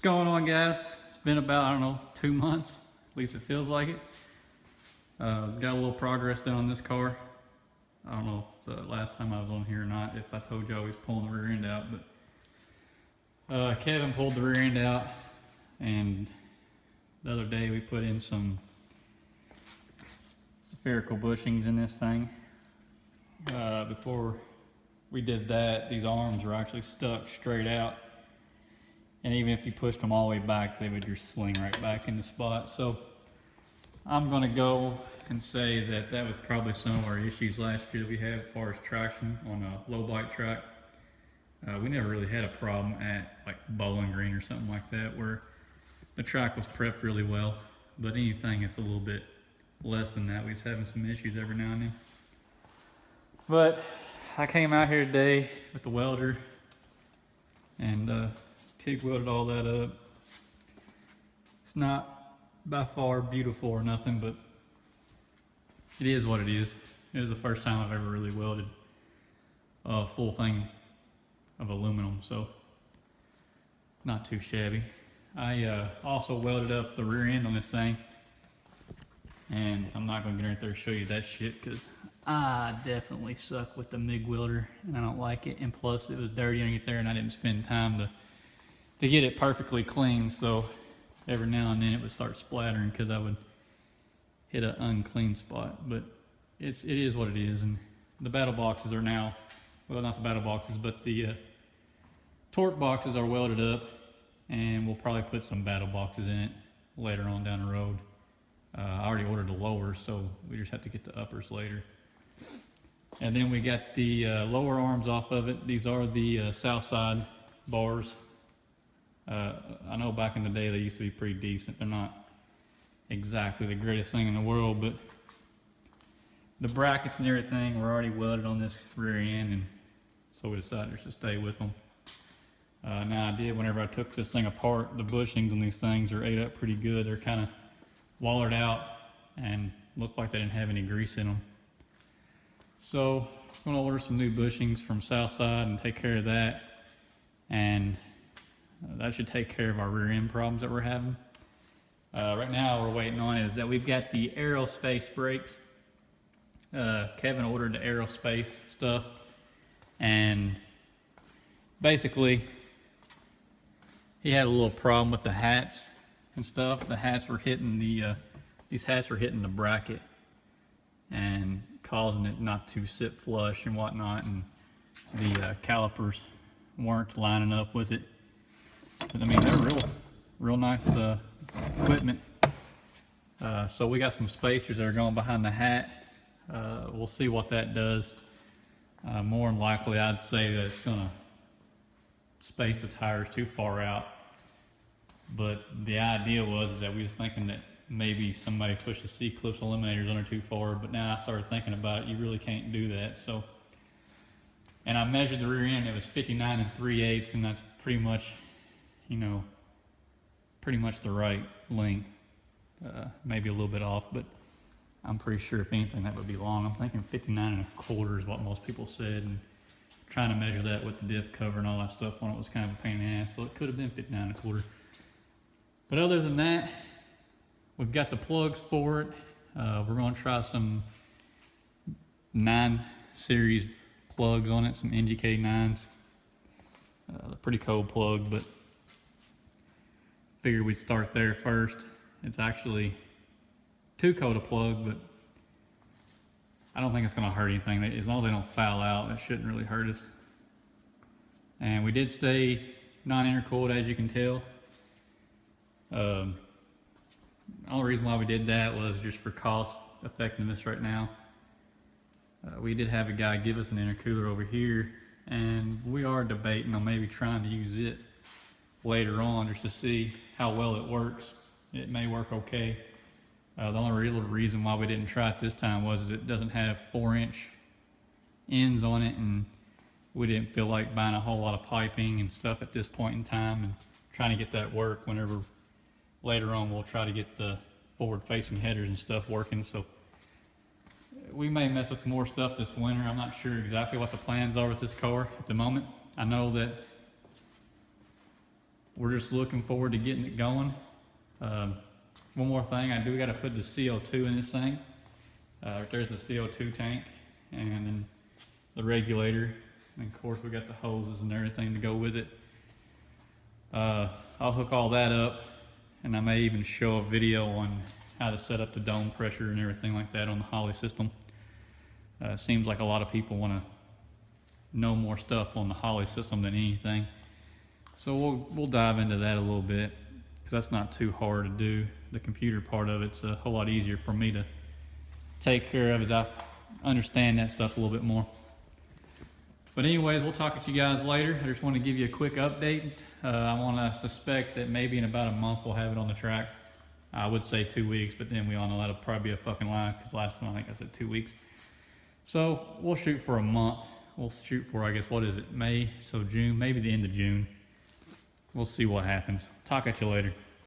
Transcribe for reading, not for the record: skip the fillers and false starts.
going on, guys? It's been about, I don't know, 2 months. At least it feels like it. Got a little progress done on this car. I don't know if the last time I was on here or not, if I told you I was pulling the rear end out, but Kevin pulled the rear end out, and the other day we put in some spherical bushings in this thing. Before we did that, these arms were actually stuck straight out, and even if you pushed them all the way back, they would just sling right back in the spot. So I'm gonna go and say that that was probably some of our issues last year that we had as far as traction on a low bike track. We never really had a problem at like Bowling Green or something like that where the track was prepped really well, but anything that's a little bit less than that, we was having some issues every now and then. But I came out here today with the welder and TIG welded all that up. It's not by far beautiful or nothing, but it is what it is. It was the first time I've ever really welded a full thing of aluminum, so not too shabby. I also welded up the rear end on this thing, and I'm not going to get right there and show you that shit because I definitely suck with the MIG welder and I don't like it, and plus it was dirty underneath there and I didn't spend time to get it perfectly clean, so every now and then it would start splattering because I would hit an unclean spot. But it is what it is, and the battle boxes are now, well, not the battle boxes, but the torque boxes are welded up, and we'll probably put some battle boxes in it later on down the road. I already ordered the lowers, so we just have to get the uppers later. And then we got the lower arms off of it. These are the south side bars. I know back in the day they used to be pretty decent. They're not exactly the greatest thing in the world, but the brackets and everything were already welded on this rear end, and so we decided just to stay with them. Now I did, whenever I took this thing apart, the bushings on these things are ate up pretty good. They're kind of wallered out and looked like they didn't have any grease in them. So I'm going to order some new bushings from Southside and take care of that, and that should take care of our rear end problems that we're having. Right now what we're waiting on is that we've got the aerospace brakes. Kevin ordered the aerospace stuff, and basically he had a little problem with the hats and stuff. The hats were hitting these hats were hitting the bracket and causing it not to sit flush and whatnot, and the calipers weren't lining up with it. But, I mean, they're real nice equipment. So we got some spacers that are going behind the hat. We'll see what that does. More than likely, I'd say that it's gonna space the tires too far out. But the idea was that we was thinking that maybe somebody pushed the C-clips eliminators under too far, but now I started thinking about it, you really can't do that. So, and I measured the rear end, it was 59 3/8, and that's pretty much, you know, pretty much the right length. Maybe a little bit off, but I'm pretty sure if anything that would be long. I'm thinking 59 1/4 is what most people said, and trying to measure that with the diff cover and all that stuff on it was kind of a pain in the ass, so it could have been 59 1/4. But other than that, we've got the plugs for it. We're going to try some 9 series plugs on it, some NGK 9s. They're pretty cold plug, but figured we'd start there first. It's actually too cold a plug, but I don't think it's going to hurt anything. As long as they don't foul out, it shouldn't really hurt us. And we did stay non-intercooled, as you can tell. The only reason why we did that was just for cost effectiveness right now. We did have a guy give us an intercooler over here, and we are debating on maybe trying to use it later on just to see how well it works. It may work okay. The only real reason why we didn't try it this time was it doesn't have 4-inch ends on it, and we didn't feel like buying a whole lot of piping and stuff at this point in time and trying to get that work. Whenever later on we'll try to get the forward-facing headers and stuff working. So we may mess with more stuff this winter. I'm not sure exactly what the plans are with this car at the moment. I know that we're just looking forward to getting it going. One more thing, I do got to put the CO2 in this thing. There's the CO2 tank, and then the regulator, and of course we got the hoses and everything to go with it. I'll hook all that up, and I may even show a video on how to set up the dome pressure and everything like that on the Holley system. Seems like a lot of people want to know more stuff on the Holley system than anything. So we'll dive into that a little bit, because that's not too hard to do. The computer part of it's a whole lot easier for me to take care of, as I understand that stuff a little bit more. But anyways, we'll talk to you guys later. I just want to give you a quick update. I want to suspect that maybe in about a month we'll have it on the track. I would say 2 weeks, but then we all know that'll probably be a fucking lie, because last time I think I said 2 weeks. So we'll shoot for a month. We'll shoot for, I guess, what is it, May? So June, maybe the end of June. We'll see what happens. Talk at you later.